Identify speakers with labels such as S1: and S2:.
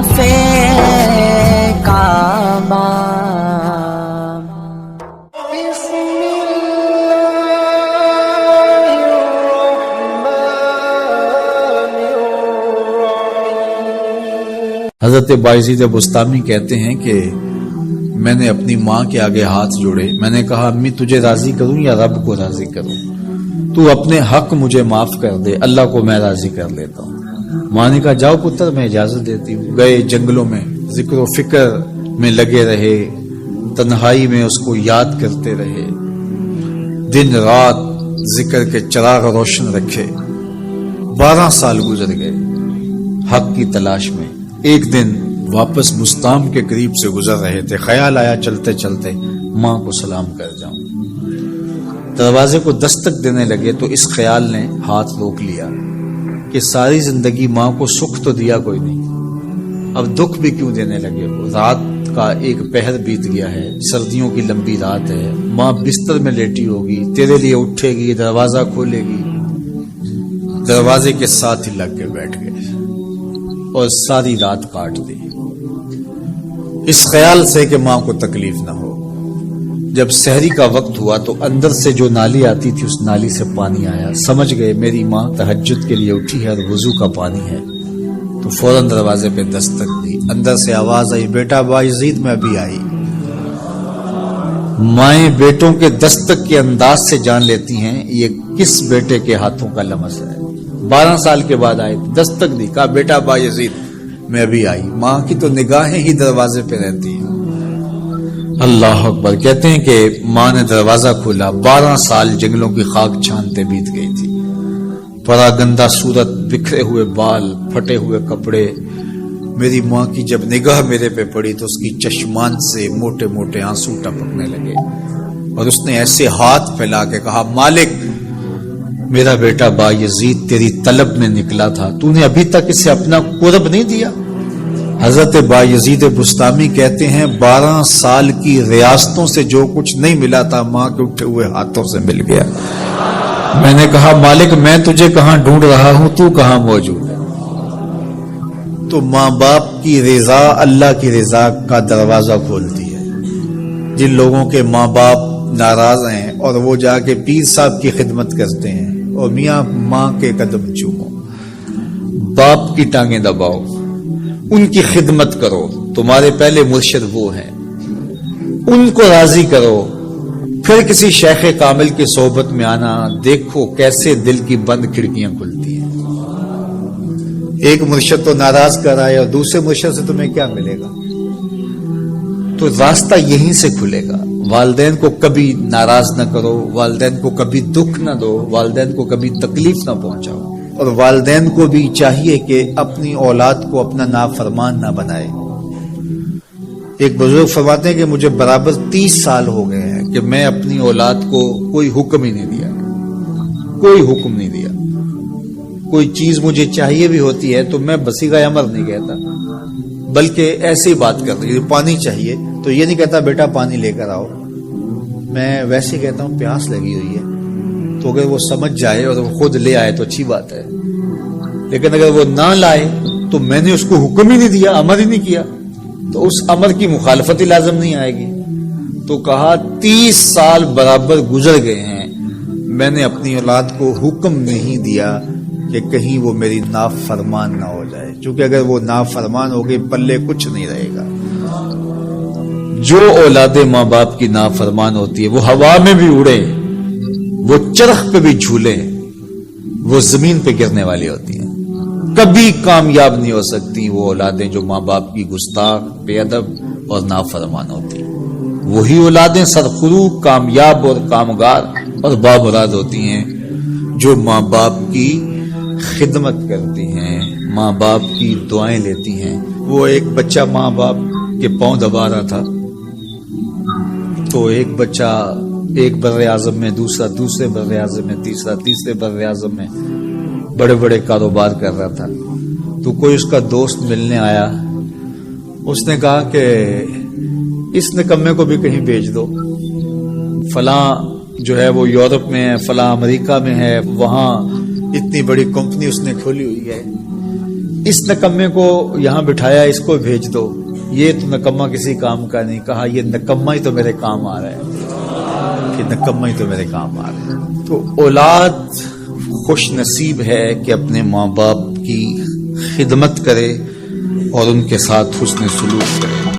S1: صافے کامام
S2: حضرت بایزید بسطامی کہتے ہیں کہ میں نے اپنی ماں کے آگے ہاتھ جوڑے، میں نے کہا امی تجھے راضی کروں یا رب کو راضی کروں؟ تو اپنے حق مجھے معاف کر دے، اللہ کو میں راضی کر لیتا ہوں۔ ماں نے کہا جاؤ پتر میں اجازت دیتی ہوں۔ گئے جنگلوں میں ذکر و فکر میں لگے رہے، تنہائی میں اس کو یاد کرتے رہے، دن رات ذکر کے چراغ روشن رکھے۔ 12 سال گزر گئے حق کی تلاش میں۔ ایک دن واپس مستام کے قریب سے گزر رہے تھے، خیال آیا چلتے چلتے ماں کو سلام کر جاؤں۔ دروازے کو دستک دینے لگے تو اس خیال نے ہاتھ روک لیا کہ ساری زندگی ماں کو سکھ تو دیا کوئی نہیں، اب دکھ بھی کیوں دینے لگے ہو؟ رات کا ایک پہر بیت گیا ہے، سردیوں کی لمبی رات ہے، ماں بستر میں لیٹی ہوگی، تیرے لیے اٹھے گی، دروازہ کھولے گی۔ دروازے کے ساتھ ہی لگ کے بیٹھ گئے اور ساری رات کاٹ دی اس خیال سے کہ ماں کو تکلیف نہ ہو۔ جب سحری کا وقت ہوا تو اندر سے جو نالی آتی تھی اس نالی سے پانی آیا، سمجھ گئے میری ماں تہجد کے لیے اٹھی ہے اور وضو کا پانی ہے، تو فوراً دروازے پہ دستک دی۔ اندر سے آواز آئی بیٹا بایزید میں ابھی آئی۔ مائیں بیٹوں کے دستک کے انداز سے جان لیتی ہیں یہ کس بیٹے کے ہاتھوں کا لمس ہے۔ 12 سال کے بعد آئے، دستک دی، کہا بیٹا بایزید میں ابھی آئی۔ ماں کی تو نگاہیں ہی دروازے پہ رہتی ہیں۔ اللہ اکبر۔ کہتے ہیں کہ ماں نے دروازہ کھولا، 12 سال جنگلوں کی خاک چھانتے بیت گئی تھی، پراگندہ صورت، بکھرے ہوئے بال، پھٹے ہوئے کپڑے۔ میری ماں کی جب نگاہ میرے پہ پڑی تو اس کی چشمان سے موٹے موٹے آنسو ٹپکنے لگے اور اس نے ایسے ہاتھ پھیلا کے کہا مالک میرا بیٹا بایزید تیری طلب میں نکلا تھا، تو نے ابھی تک اسے اپنا قرب نہیں دیا۔ حضرت بایزید بسطامی کہتے ہیں 12 سال کی ریاستوں سے جو کچھ نہیں ملا تھا ماں کے اٹھے ہوئے ہاتھوں سے مل گیا۔ میں نے کہا مالک میں تجھے کہاں ڈھونڈ رہا ہوں، تو کہاں موجود ہے؟ تو ماں باپ کی رضا اللہ کی رضا کا دروازہ کھولتی ہے۔ جن لوگوں کے ماں باپ ناراض ہیں اور وہ جا کے پیر صاحب کی خدمت کرتے ہیں اور میاں ماں کے قدم چومو، باپ کی ٹانگیں دباؤ، ان کی خدمت کرو، تمہارے پہلے مرشد وہ ہیں، ان کو راضی کرو، پھر کسی شیخ کامل کی صحبت میں آنا، دیکھو کیسے دل کی بند کھڑکیاں کھلتی ہیں۔ ایک مرشد تو ناراض کر آئے اور دوسرے مرشد سے تمہیں کیا ملے گا؟ تو راستہ یہیں سے کھلے گا۔ والدین کو کبھی ناراض نہ کرو، والدین کو کبھی دکھ نہ دو، والدین کو کبھی تکلیف نہ پہنچاؤ، اور والدین کو بھی چاہیے کہ اپنی اولاد کو اپنا نافرمان نہ بنائے۔ ایک بزرگ فرماتے ہیں کہ مجھے برابر 30 سال ہو گئے ہیں کہ میں اپنی اولاد کو کوئی حکم ہی نہیں دیا، کوئی حکم نہیں دیا۔ کوئی چیز مجھے چاہیے بھی ہوتی ہے تو میں بصیغہ امر نہیں کہتا، بلکہ ایسی بات کرتا ہوں، پانی چاہیے تو یہ نہیں کہتا بیٹا پانی لے کر آؤ، میں ویسے کہتا ہوں پیاس لگی ہوئی ہے، تو اگر وہ سمجھ جائے اور وہ خود لے آئے تو اچھی بات ہے، لیکن اگر وہ نہ لائے تو میں نے اس کو حکم ہی نہیں دیا، امر ہی نہیں کیا، تو اس امر کی مخالفت ہی لازم نہیں آئے گی۔ تو کہا 30 سال برابر گزر گئے ہیں، میں نے اپنی اولاد کو حکم نہیں دیا کہ کہیں وہ میری نافرمان نہ ہو جائے، چونکہ اگر وہ نافرمان ہو گئی پلے کچھ نہیں رہے گا۔ جو اولاد ماں باپ کی نافرمان ہوتی ہے وہ ہوا میں بھی اڑے، وہ چرخ پہ بھی جھولے، وہ زمین پہ گرنے والی ہوتی ہیں، کبھی کامیاب نہیں ہو سکتی وہ اولادیں جو ماں باپ کی گستاخ، بے ادب اور نافرمان ہوتی ہیں۔ وہی اولادیں سرخرو، کامیاب اور کامگار اور بامراد ہوتی ہیں جو ماں باپ کی خدمت کرتی ہیں، ماں باپ کی دعائیں لیتی ہیں۔ وہ ایک بچہ ماں باپ کے پاؤں دبا رہا تھا تو ایک بچہ ایک بر اعظم میں، دوسرا دوسرے بر اعظم میں، تیسرا تیسرے بر اعظم میں بڑے بڑے کاروبار کر رہا تھا۔ تو کوئی اس کا دوست ملنے آیا، اس نے کہا کہ اس نکمے کو بھی کہیں بھیج دو، فلاں جو ہے وہ یورپ میں ہے، فلاں امریکہ میں ہے، وہاں اتنی بڑی کمپنی اس نے کھولی ہوئی ہے، اس نکمے کو یہاں بٹھایا، اس کو بھیج دو، یہ تو نکمہ کسی کام کا نہیں. کہا یہ نکمہ ہی تو میرے کام آ رہا ہے، کہ نکمہ ہی تو میرے کام آ رہا ہے. تو اولاد خوش نصیب ہے کہ اپنے ماں باپ کی خدمت کرے اور ان کے ساتھ حسن سلوک کرے.